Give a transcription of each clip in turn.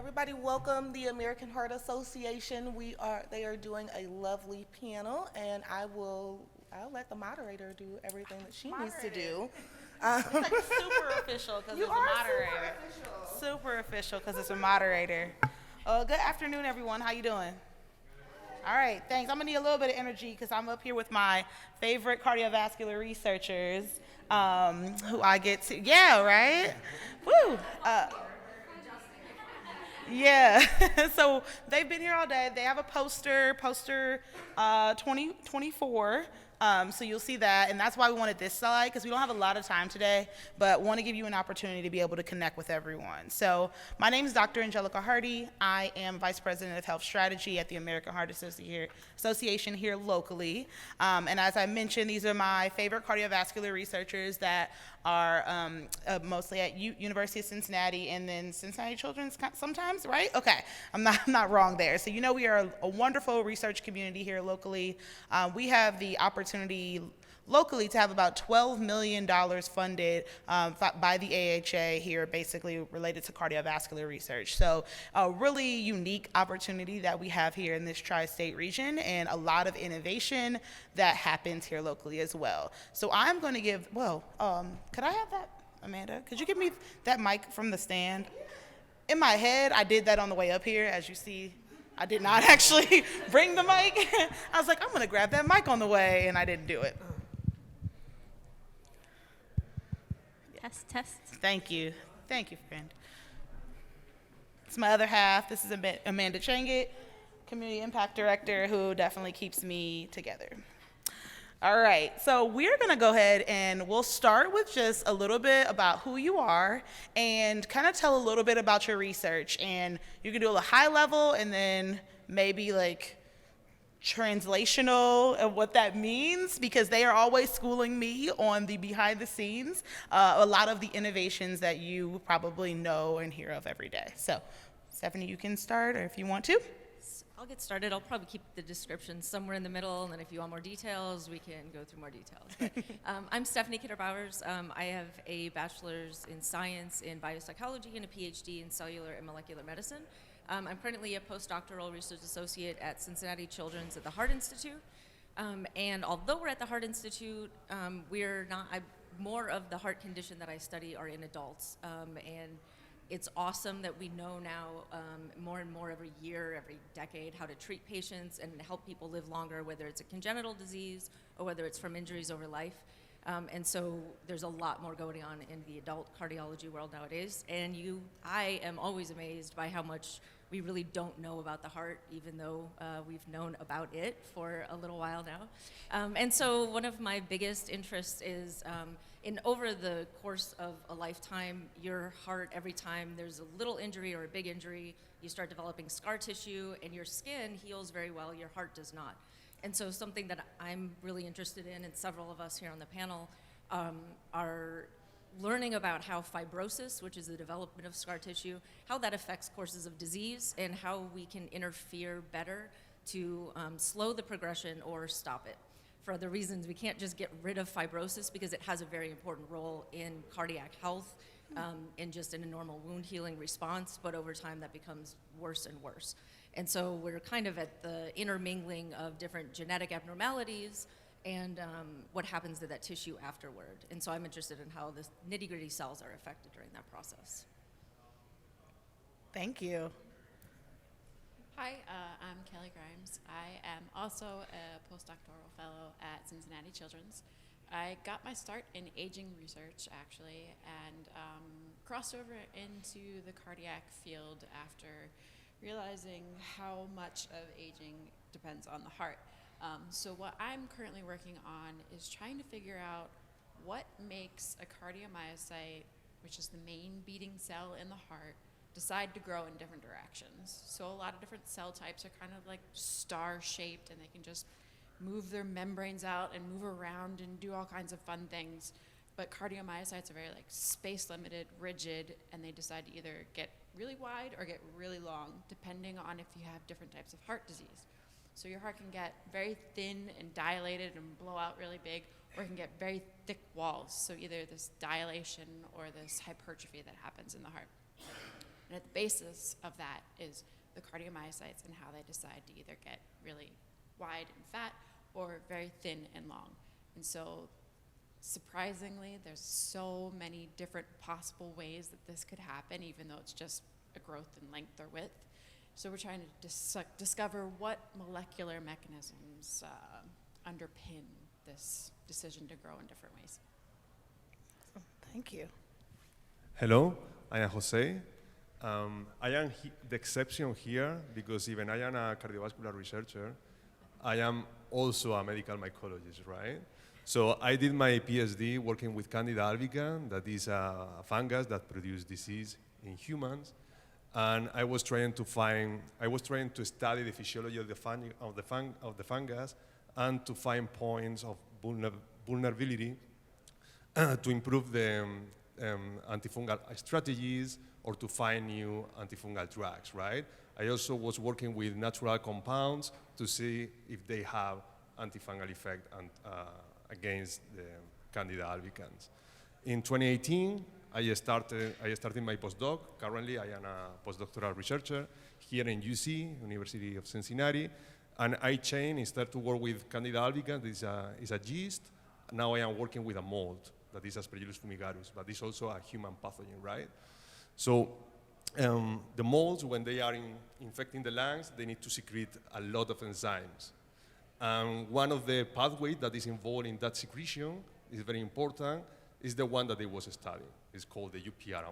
Everybody, welcome the American Heart Association. They are doing a lovely panel, and I'll let the moderator do everything that she needs to do. It's like super official because You it's a are moderator. Super official because it's a moderator. Good afternoon, everyone. How you doing? All right, thanks. I'm gonna need a little bit of energy because I'm up here with my favorite cardiovascular researchers, who I get to. Yeah, right. Woo. Yeah. So they've been here all day. They have a poster 2024. So you'll see that, and that's why we wanted this slide, because we don't have a lot of time today, but want to give you an opportunity to be able to connect with everyone. So my name is Dr. Angelica Hardee. I am Vice President of Health Strategy at the American Heart Association here locally. And as I mentioned, these are my favorite cardiovascular researchers that are mostly at University of Cincinnati and then Cincinnati Children's sometimes, right? Okay, I'm not wrong there. So we are a wonderful research community here locally. We have the opportunity locally to have about $12 million funded by the AHA here, basically related to cardiovascular research. So a really unique opportunity that we have here in this tri-state region, and a lot of innovation that happens here locally as well. So I'm going to give, could I have that, Amanda? Could you give me that mic from the stand? In my head, I did that on the way up here. As you see, I did not actually bring the mic. I was like, I'm going to grab that mic on the way, and I didn't do it. Test. Thank you, friend. It's my other half. This is Amanda Changit, Community Impact Director, who definitely keeps me together. All right, so we're gonna go ahead and we'll start with just a little bit about who you are and kind of tell a little bit about your research. And you can do a high level and then maybe like translational of what that means, because they are always schooling me on the behind the scenes, a lot of the innovations that you probably know and hear of every day. So Stephanie, you can start, or if you want to. I'll get started. I'll probably keep the description somewhere in the middle, and then if you want more details, we can go through more details. But, I'm Stephanie Kidder-Bowers. I have a bachelor's in science in biopsychology and a Ph.D. in cellular and molecular medicine. I'm currently a postdoctoral research associate at Cincinnati Children's at the Heart Institute. And although we're at the Heart Institute, more of the heart condition that I study are in adults. And it's awesome that we know now more and more every year, every decade, how to treat patients and help people live longer, whether it's a congenital disease or whether it's from injuries over life. And so there's a lot more going on in the adult cardiology world nowadays. And I am always amazed by how much we really don't know about the heart, even though we've known about it for a little while now. And so one of my biggest interests is over the course of a lifetime, your heart, every time there's a little injury or a big injury, you start developing scar tissue, and your skin heals very well, your heart does not. And so something that I'm really interested in, and several of us here on the panel, are learning about how fibrosis, which is the development of scar tissue, how that affects courses of disease, and how we can interfere better to slow the progression or stop it. For other reasons, we can't just get rid of fibrosis because it has a very important role in cardiac health, and just in a normal wound healing response, but over time that becomes worse and worse. And so we're kind of at the intermingling of different genetic abnormalities and what happens to that tissue afterward. And so I'm interested in how the nitty-gritty cells are affected during that process. Thank you. Hi, I'm Kelly Grimes. I am also a postdoctoral fellow at Cincinnati Children's. I got my start in aging research, actually, and crossed over into the cardiac field after realizing how much of aging depends on the heart. So what I'm currently working on is trying to figure out what makes a cardiomyocyte, which is the main beating cell in the heart, decide to grow in different directions. So a lot of different cell types are kind of like star-shaped, and they can just move their membranes out and move around and do all kinds of fun things. But cardiomyocytes are very like space-limited, rigid, and they decide to either get really wide or get really long, depending on if you have different types of heart disease. So your heart can get very thin and dilated and blow out really big, or it can get very thick walls. So either this dilation or this hypertrophy that happens in the heart. And at the basis of that is the cardiomyocytes and how they decide to either get really wide and fat or very thin and long. And so surprisingly, there's so many different possible ways that this could happen, even though it's just a growth in length or width. So we're trying to discover what molecular mechanisms underpin this decision to grow in different ways. Thank you. Hello, I am Jose. I am the exception here because even I am a cardiovascular researcher, I am also a medical mycologist, right? So I did my PhD working with Candida albicans, that is a fungus that produces disease in humans. And I was trying to study the physiology of the fungus and to find points of vulnerability to improve the antifungal strategies or to find new antifungal drugs, right? I also was working with natural compounds to see if they have antifungal effect against the Candida albicans. In 2018, I started my postdoc. Currently, I am a postdoctoral researcher here in UC, University of Cincinnati. And I changed, instead to work with Candida albicans, is a yeast. Now I am working with a mold, that is Aspergillus fumigarus, but it's also a human pathogen, right? So the molds, when they are infecting the lungs, they need to secrete a lot of enzymes. And one of the pathways that is involved in that secretion is very important, is the one that they was studying. It's called the UPR,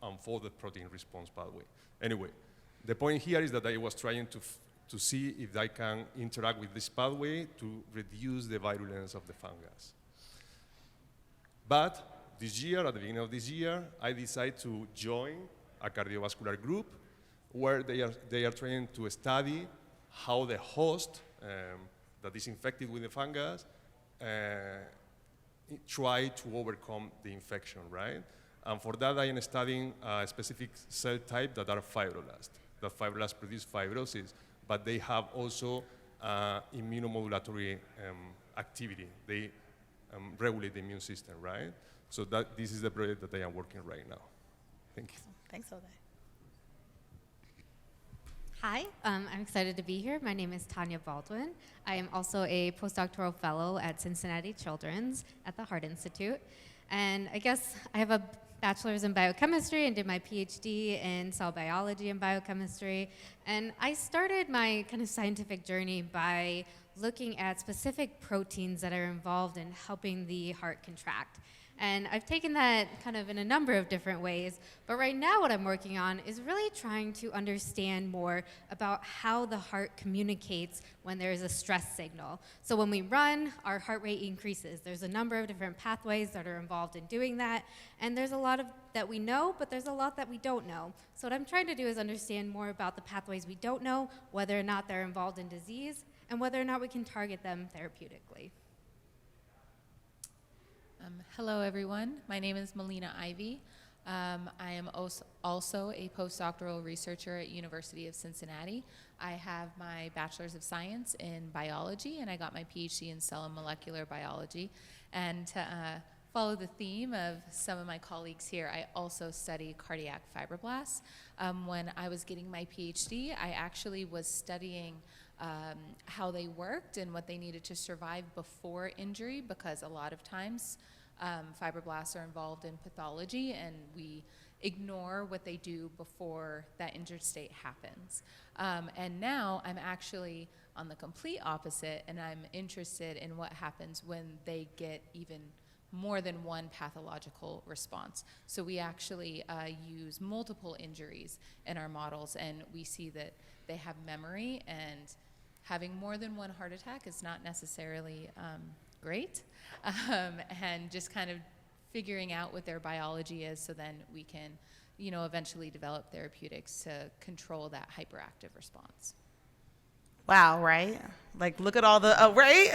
unfolded protein response pathway. Anyway, the point here is that I was trying to see if I can interact with this pathway to reduce the virulence of the fungus. But this year, at the beginning of this year, I decided to join a cardiovascular group where they are trying to study how the host that is infected with the fungus try to overcome the infection, right? And for that, I am studying a specific cell type that are fibroblasts. The fibroblasts produce fibrosis, but they have also immunomodulatory activity. They regulate the immune system, right? So this is the project that I am working right now. Thank you. Thanks, Jose. Hi, I'm excited to be here. My name is Tanya Baldwin. I am also a postdoctoral fellow at Cincinnati Children's at the Heart Institute. And I guess I have a bachelor's in biochemistry and did my PhD in cell biology and biochemistry. And I started my kind of scientific journey by looking at specific proteins that are involved in helping the heart contract. And I've taken that kind of in a number of different ways, but right now what I'm working on is really trying to understand more about how the heart communicates when there is a stress signal. So when we run, our heart rate increases. There's a number of different pathways that are involved in doing that, and there's a lot of that we know, but there's a lot that we don't know. So what I'm trying to do is understand more about the pathways we don't know, whether or not they're involved in disease, and whether or not we can target them therapeutically. Hello, everyone. My name is Malina Ivey. I am also a postdoctoral researcher at University of Cincinnati. I have my Bachelor's of Science in Biology, and I got my PhD in Cell and Molecular Biology. And to follow the theme of some of my colleagues here, I also study cardiac fibroblasts. When I was getting my PhD, I actually was studying how they worked and what they needed to survive before injury, because a lot of times fibroblasts are involved in pathology and we ignore what they do before that injured state happens. And now I'm actually on the complete opposite, and I'm interested in what happens when they get even more than one pathological response. So we actually use multiple injuries in our models, and we see that they have memory, and having more than one heart attack is not necessarily great. And just kind of figuring out what their biology is, so then we can, eventually develop therapeutics to control that hyperactive response. Wow, right? Like, look at all the, right?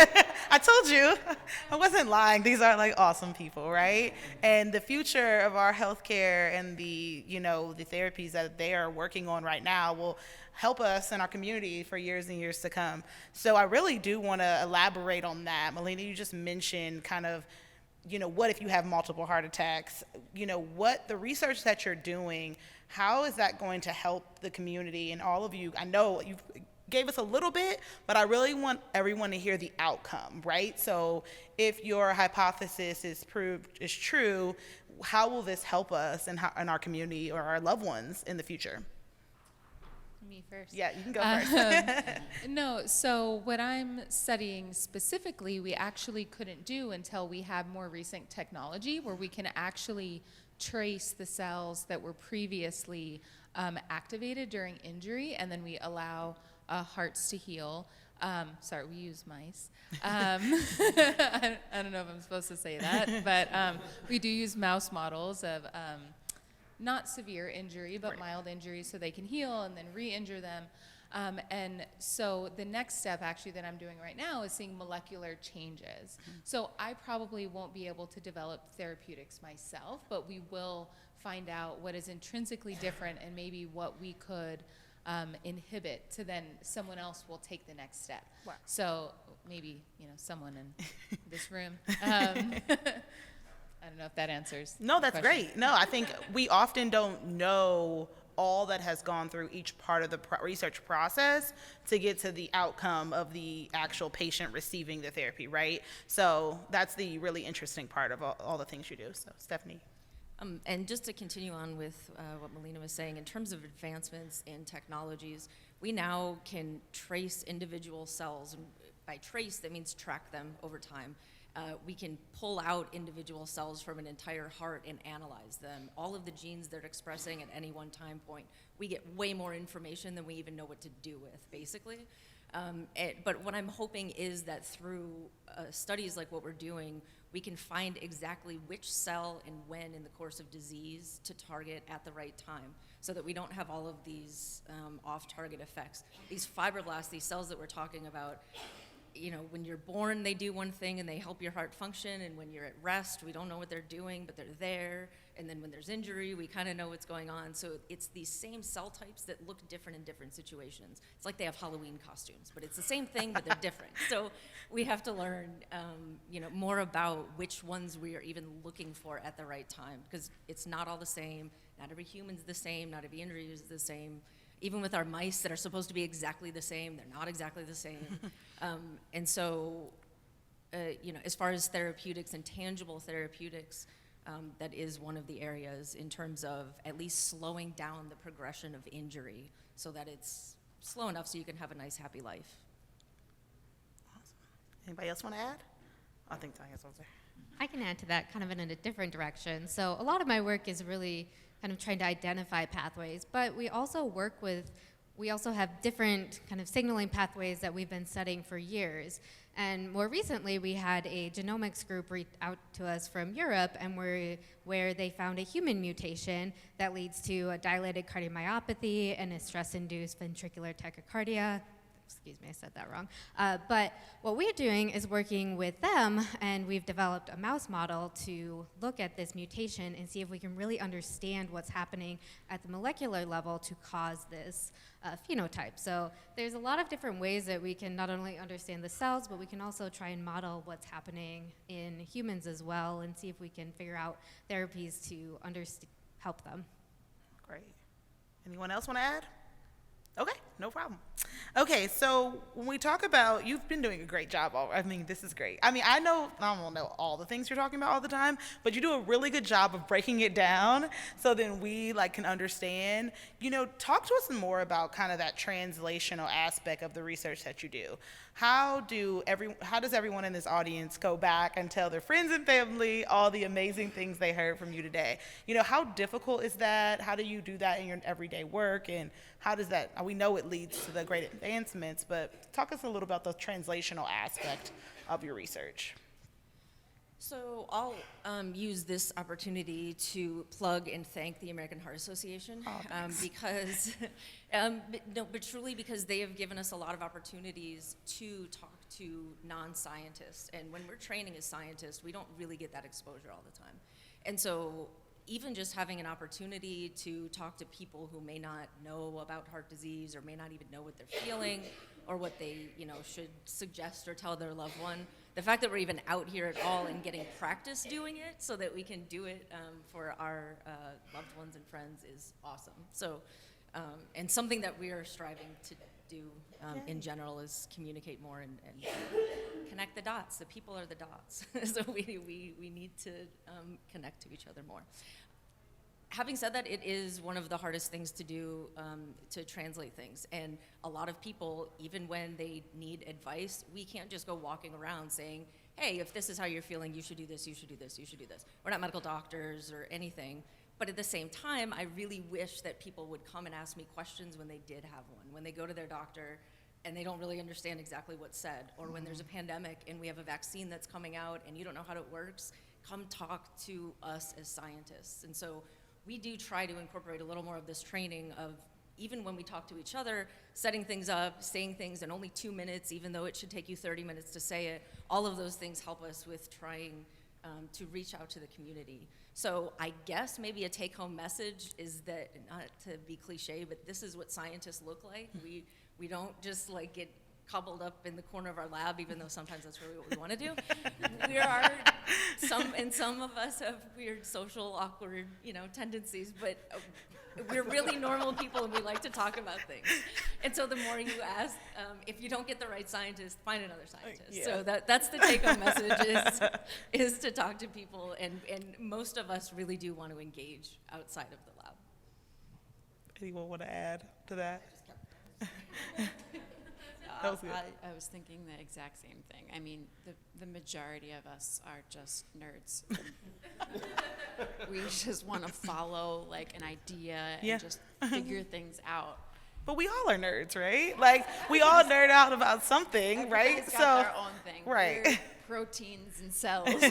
I told you, I wasn't lying. These are like awesome people, right? And the future of our healthcare and the, the therapies that they are working on right now will help us in our community for years and years to come. So I really do want to elaborate on that. Malina, you just mentioned kind of, what if you have multiple heart attacks? What the research that you're doing, how is that going to help the community and all of you? I know you gave us a little bit, but I really want everyone to hear the outcome, right? So if your hypothesis is true, how will this help us and our community or our loved ones in the future? Me first. Yeah, you can go first. No, so what I'm studying specifically, we actually couldn't do until we have more recent technology where we can actually trace the cells that were previously activated during injury, and then we allow hearts to heal. Sorry, we use mice. I don't know if I'm supposed to say that, but we do use mouse models of not severe injury, but mild injury, so they can heal and then re-injure them. And so the next step actually that I'm doing right now is seeing molecular changes. So I probably won't be able to develop therapeutics myself, but we will find out what is intrinsically different and maybe what we could inhibit to then someone else will take the next step. Wow. So maybe, someone in this room. I don't know if that answers. No, that's the question. great. No, I think we often don't know all that has gone through each part of the research process to get to the outcome of the actual patient receiving the therapy, right? So that's the really interesting part of all the things you do. So, Stephanie. And just to continue on with what Malina was saying, in terms of advancements in technologies, we now can trace individual cells. And by trace, that means track them over time. We can pull out individual cells from an entire heart and analyze them. All of the genes they're expressing at any one time point, we get way more information than we even know what to do with, basically. But what I'm hoping is that through studies like what we're doing, we can find exactly which cell and when in the course of disease to target at the right time, so that we don't have all of these off-target effects. These fibroblasts, these cells that we're talking about, when you're born, they do one thing and they help your heart function, and when you're at rest, we don't know what they're doing, but they're there, and then when there's injury, we kind of know what's going on. So it's these same cell types that look different in different situations. It's like they have Halloween costumes, but it's the same thing, but they're different. So we have to learn, more about which ones we are even looking for at the right time, because it's not all the same. Not every human's the same. Not every injury is the same. Even with our mice that are supposed to be exactly the same, they're not exactly the same. And so, as far as therapeutics and tangible therapeutics, that is one of the areas in terms of at least slowing down the progression of injury so that it's slow enough so you can have a nice, happy life. Awesome. Anybody else want to add? I think Tanya's over there. I can add to that kind of in a different direction. So a lot of my work is really kind of trying to identify pathways, but we also have different kind of signaling pathways that we've been studying for years. And more recently, we had a genomics group reach out to us from Europe, and where they found a human mutation that leads to a dilated cardiomyopathy and a stress-induced ventricular tachycardia. Excuse me, I said that wrong. But what we're doing is working with them, and we've developed a mouse model to look at this mutation and see if we can really understand what's happening at the molecular level to cause this phenotype. So there's a lot of different ways that we can not only understand the cells, but we can also try and model what's happening in humans as well and see if we can figure out therapies to help them. Great. Anyone else want to add? Okay, no problem. Okay, so when we talk about, you've been doing a great job. This is great. I don't know all the things you're talking about all the time, but you do a really good job of breaking it down so then we can understand. Talk to us more about kind of that translational aspect of the research that you do. How does everyone in this audience go back and tell their friends and family all the amazing things they heard from you today? How difficult is that? How do you do that in your everyday work? And how does that, we know it leads to the great advancements, but talk us a little about the translational aspect of your research. So I'll use this opportunity to plug and thank the American Heart Association because, but truly because they have given us a lot of opportunities to talk to non-scientists. And when we're training as scientists, we don't really get that exposure all the time. And so even just having an opportunity to talk to people who may not know about heart disease or may not even know what they're feeling or what they should suggest or tell their loved one, the fact that we're even out here at all and getting practice doing it so that we can do it for our loved ones and friends is awesome. So, and something that we are striving to do in general is communicate more and connect the dots. The people are the dots. So we need to connect to each other more. Having said that, it is one of the hardest things to do to translate things. And a lot of people, even when they need advice, we can't just go walking around saying, hey, if this is how you're feeling, you should do this, you should do this, you should do this. We're not medical doctors or anything. But at the same time, I really wish that people would come and ask me questions when they did have one, when they go to their doctor and they don't really understand exactly what's said, or when there's a pandemic and we have a vaccine that's coming out and you don't know how it works, come talk to us as scientists. And so we do try to incorporate a little more of this training of, even when we talk to each other, setting things up, saying things in only 2 minutes, even though it should take you 30 minutes to say it. All of those things help us with trying to reach out to the community. So I guess maybe a take-home message is that, not to be cliche, but this is what scientists look like. We don't just like get cobbled up in the corner of our lab, even though sometimes that's really what we want to do. We are some of us have weird social awkward, tendencies, but we're really normal people and we like to talk about things. And so the more you ask, if you don't get the right scientist, find another scientist. Yeah. So that's the take-home message is to talk to people, and most of us really do want to engage outside of the lab. Anyone want to add to that? That was good. I was thinking the exact same thing. I mean, the majority of us are just nerds. We just want to follow like an idea and just figure things out. But we all are nerds, right? Like, we all nerd out about something, right? Everybody's got their own thing. Right. We're proteins and cells.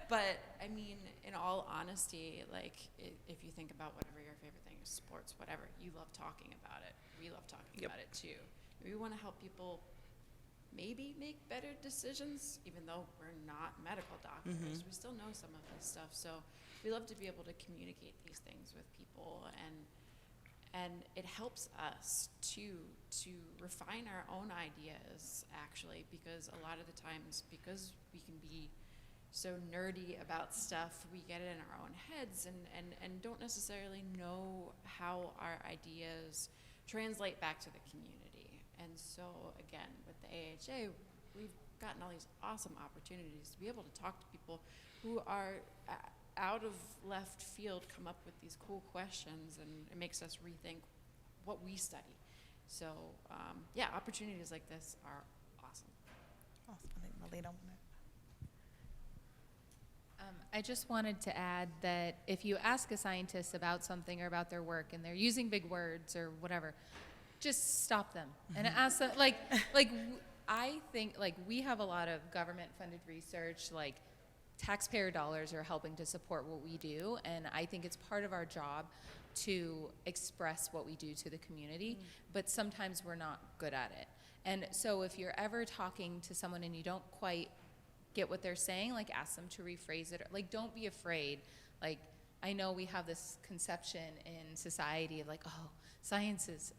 But I mean, in all honesty, like if you think about whatever your favorite thing is, sports, whatever, you love talking about it. We love talking about it too. We want to help people maybe make better decisions, even though we're not medical doctors. We still know some of this stuff. So we love to be able to communicate these things with people, and it helps us to refine our own ideas, actually, because a lot of the times, because we can be so nerdy about stuff, we get it in our own heads and don't necessarily know how our ideas translate back to the community. And so, again, with the AHA, we've gotten all these awesome opportunities to be able to talk to people who are out of left field, come up with these cool questions, and it makes us rethink what we study. So, yeah, opportunities like this are awesome. Awesome. I think Malina wanted. I just wanted to add that if you ask a scientist about something or about their work and they're using big words or whatever, just stop them and ask them. I think we have a lot of government-funded research, like taxpayer dollars are helping to support what we do, and I think it's part of our job to express what we do to the community, but sometimes we're not good at it. And so if you're ever talking to someone and you don't quite get what they're saying, ask them to rephrase it. Don't be afraid. I know we have this conception in society of oh, science is,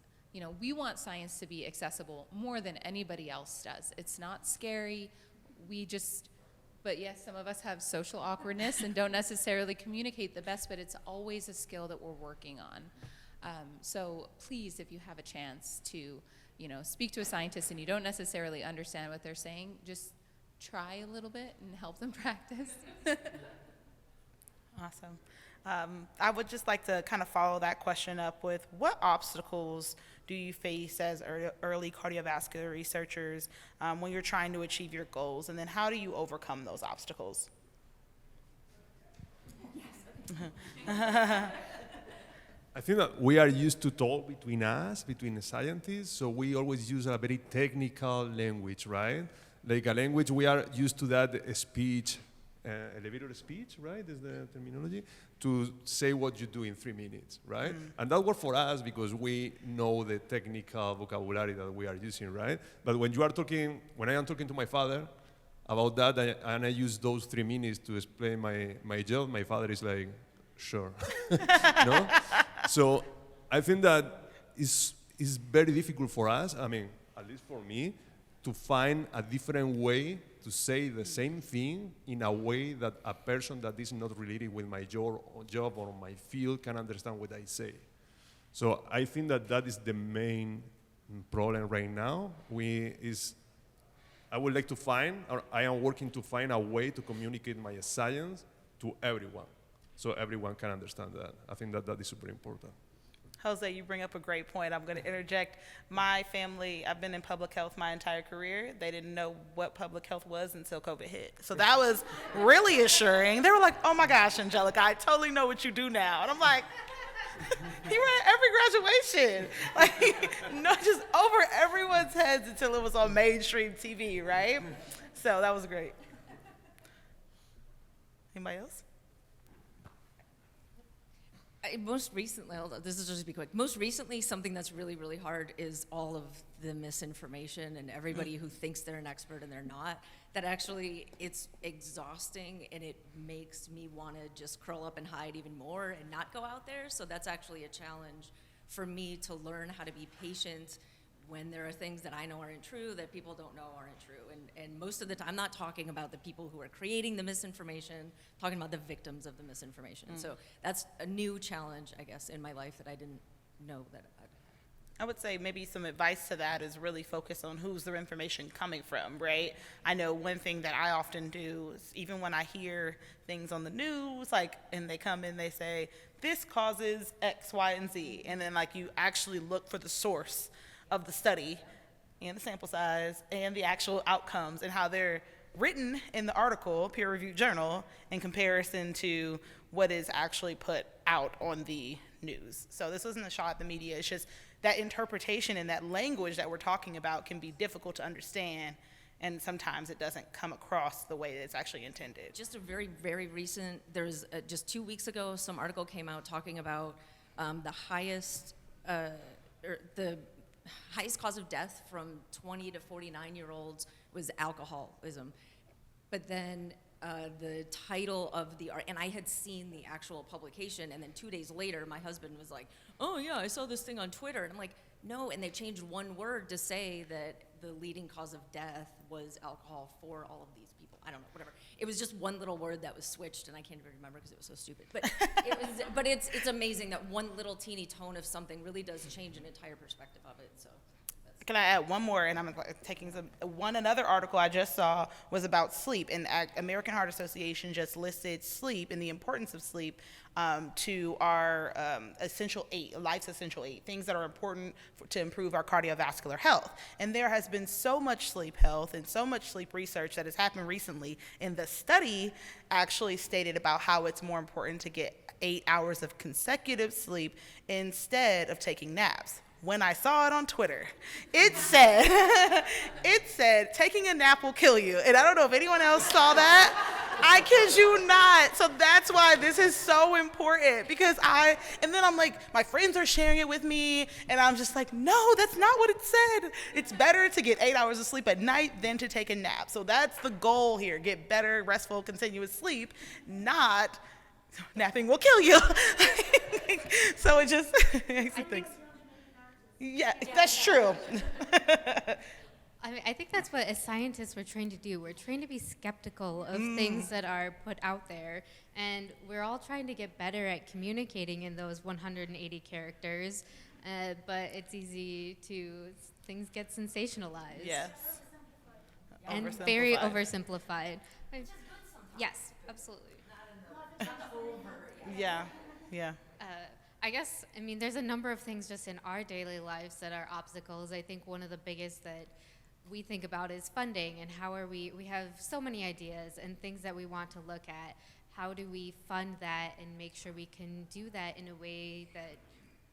we want science to be accessible more than anybody else does. It's not scary. But yes, some of us have social awkwardness and don't necessarily communicate the best, but it's always a skill that we're working on. So please, if you have a chance to, speak to a scientist and you don't necessarily understand what they're saying, just try a little bit and help them practice. Awesome. I would just like to kind of follow that question up with, what obstacles do you face as early cardiovascular researchers when you're trying to achieve your goals? And then how do you overcome those obstacles? I think that we are used to talk between us, between the scientists, so we always use a very technical language, right? Like a language, we are used to that speech, elevator speech, right, is the terminology, to say what you do in 3 minutes, right? And that works for us because we know the technical vocabulary that we are using, right? But when I am talking to my father about that, and I use those 3 minutes to explain my job, my father is like, sure, no? So I think that is very difficult for us, I mean, at least for me, to find a different way to say the same thing in a way that a person that is not related with my job or my field can understand what I say. So I think that that is the main problem right now. I would like to find, or I am working to find a way to communicate my science to everyone, so everyone can understand that. I think that that is super important. Jose, you bring up a great point. I'm going to interject. My family, I've been in public health my entire career. They didn't know what public health was until COVID hit. So that was really assuring. They were like, oh my gosh, Angelica, I totally know what you do now. And I'm like, you were at every graduation. Like, no, just over everyone's heads until it was on mainstream TV, right? So that was great. Anybody else? Most recently, this is just to be quick. Most recently, something that's really, really hard is all of the misinformation and everybody who thinks they're an expert and they're not. That actually, it's exhausting and it makes me want to just curl up and hide even more and not go out there. So that's actually a challenge for me to learn how to be patient when there are things that I know aren't true, that people don't know aren't true. And most of the time, I'm not talking about the people who are creating the misinformation, I'm talking about the victims of the misinformation. So that's a new challenge, I guess, in my life that I didn't know that I would say maybe some advice to that is really focus on who's the information coming from, right? I know one thing that I often do is even when I hear things on the news, and they come in, they say, this causes X, Y, and Z. And then you actually look for the source of the study and the sample size and the actual outcomes and how they're written in the article, peer-reviewed journal, in comparison to what is actually put out on the news. So this wasn't a shot at the media. It's just that interpretation and that language that we're talking about can be difficult to understand, and sometimes it doesn't come across the way that it's actually intended. Just a very, very recent, there's just 2 weeks ago, some article came out talking about the highest cause of death from 20 to 49-year-olds was alcoholism. But then the title of and I had seen the actual publication, and then 2 days later, my husband was like, oh yeah, I saw this thing on Twitter. And I'm like, no, and they changed one word to say that the leading cause of death was alcohol for all of these people. I don't know, whatever. It was just one little word that was switched, and I can't even remember because it was so stupid. But but it's amazing that one little teeny tone of something really does change an entire perspective of it. So. Can I add one more? And I'm taking another article I just saw was about sleep, and American Heart Association just listed sleep and the importance of sleep to our life's essential 8, things that are important to improve our cardiovascular health. And there has been so much sleep health and so much sleep research that has happened recently. And the study actually stated about how it's more important to get 8 hours of consecutive sleep instead of taking naps. When I saw it on Twitter, it said, taking a nap will kill you. And I don't know if anyone else saw that. I kid you not. So that's why this is so important, because and then I'm like, my friends are sharing it with me, and I'm just like, no, that's not what it said. It's better to get 8 hours of sleep at night than to take a nap. So that's the goal here, get better, restful, continuous sleep, not napping will kill you. So it just makes me think. Yeah, that's true. I think that's what, as scientists, we're trained to do. We're trained to be skeptical of things that are put out there, and we're all trying to get better at communicating in those 180 characters, but it's easy things get sensationalized. Yes. And very oversimplified. Yes, absolutely. Yeah. I guess, there's a number of things just in our daily lives that are obstacles. I think one of the biggest that we think about is funding, and we have so many ideas and things that we want to look at. How do we fund that and make sure we can do that in a way that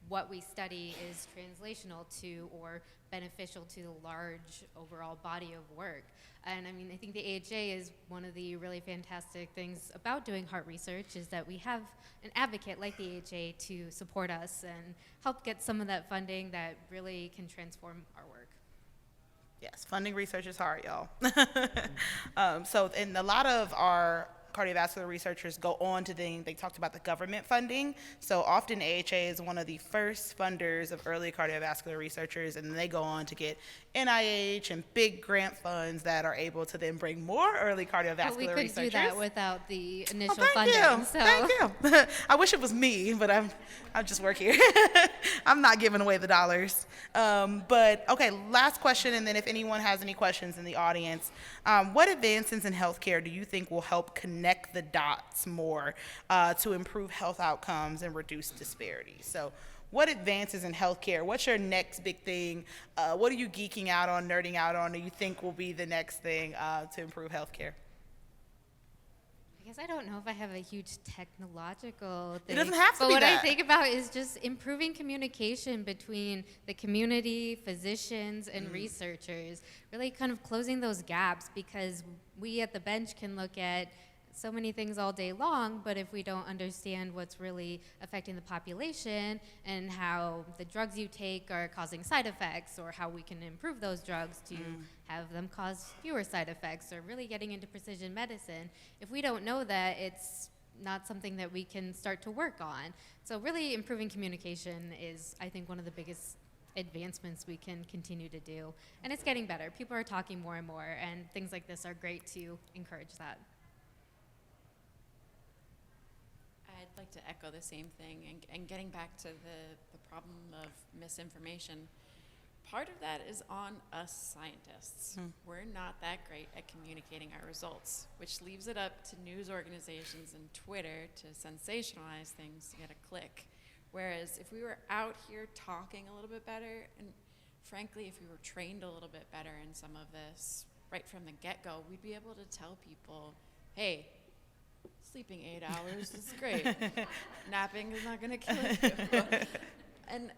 what we study is translational to or beneficial to the large overall body of work? And I think the AHA is one of the really fantastic things about doing heart research is that we have an advocate like the AHA to support us and help get some of that funding that really can transform our work. Yes, funding research is hard, y'all. So in a lot of our cardiovascular researchers go on to they talked about the government funding. So often AHA is one of the first funders of early cardiovascular researchers, and they go on to get NIH and big grant funds that are able to then bring more early cardiovascular But we couldn't researchers. do that without the initial Thank funding. you. So. Thank you. I wish it was me, but I just work here. I'm not giving away the dollars. But okay, last question, and then if anyone has any questions in the audience, what advances in healthcare do you think will help connect the dots more to improve health outcomes and reduce disparities? So what advances in healthcare? What's your next big thing? What are you geeking out on, nerding out on, that you think will be the next thing to improve healthcare? I guess I don't know if I have a huge technological thing. It doesn't have to but be what that. I think about is just improving communication between the community, physicians, and researchers. Really kind of closing those gaps, because we at the bench can look at so many things all day long, but if we don't understand what's really affecting the population and how the drugs you take are causing side effects, or how we can improve those drugs to have them cause fewer side effects, or really getting into precision medicine, if we don't know that, it's not something that we can start to work on. So really improving communication is, I think, one of the biggest advancements we can continue to do. And it's getting better. People are talking more and more, and things like this are great to encourage that. I'd like to echo the same thing, and getting back to the problem of misinformation. Part of that is on us scientists. We're not that great at communicating our results, which leaves it up to news organizations and Twitter to sensationalize things to get a click. Whereas if we were out here talking a little bit better, and frankly, if we were trained a little bit better in some of this right from the get-go, we'd be able to tell people, hey, sleeping 8 hours is great. Napping is not going to kill you. and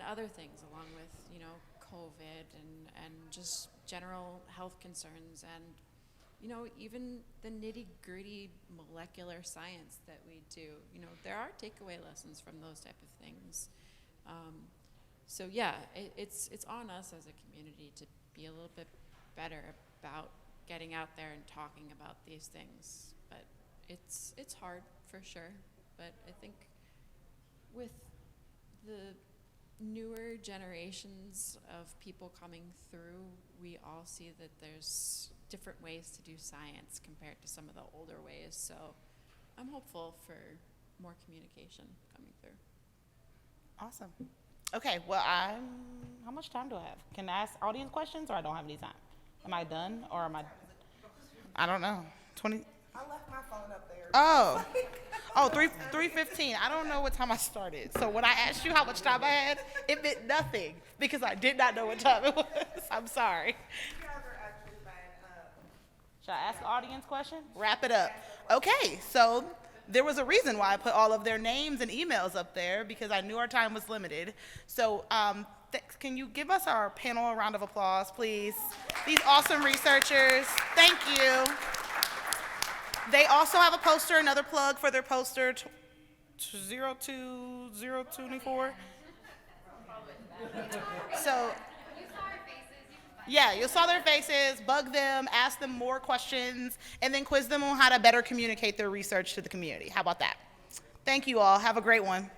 other things, along with, you know, COVID and just general health concerns, and, you know, even the nitty-gritty molecular science that we do. You know, there are takeaway lessons from those type of things. So yeah, it's on us as a community to be a little bit better about getting out there and talking about these things. But it's hard for sure, but I think with the newer generations of people coming through, we all see that there's different ways to do science compared to some of the older ways. So I'm hopeful for more communication coming through. Awesome. Okay, well, how much time do I have? Can I ask audience questions, or I don't have any time? Am I done, or am I don't know. 20? I left my phone up there. Oh, 3:15. I don't know what time I started. So when I asked you how much time I had, it meant nothing, because I did not know what time it was. I'm sorry. You guys are actually fine. Should I ask the audience question? Wrap it up. Okay, so there was a reason why I put all of their names and emails up there, because I knew our time was limited. So can you give us our panel a round of applause, please? These awesome researchers. Thank you. They also have a poster, another plug for their poster, 020224. So, yeah, you saw their faces, bug them, ask them more questions, and then quiz them on how to better communicate their research to the community. How about that? Thank you all. Have a great one.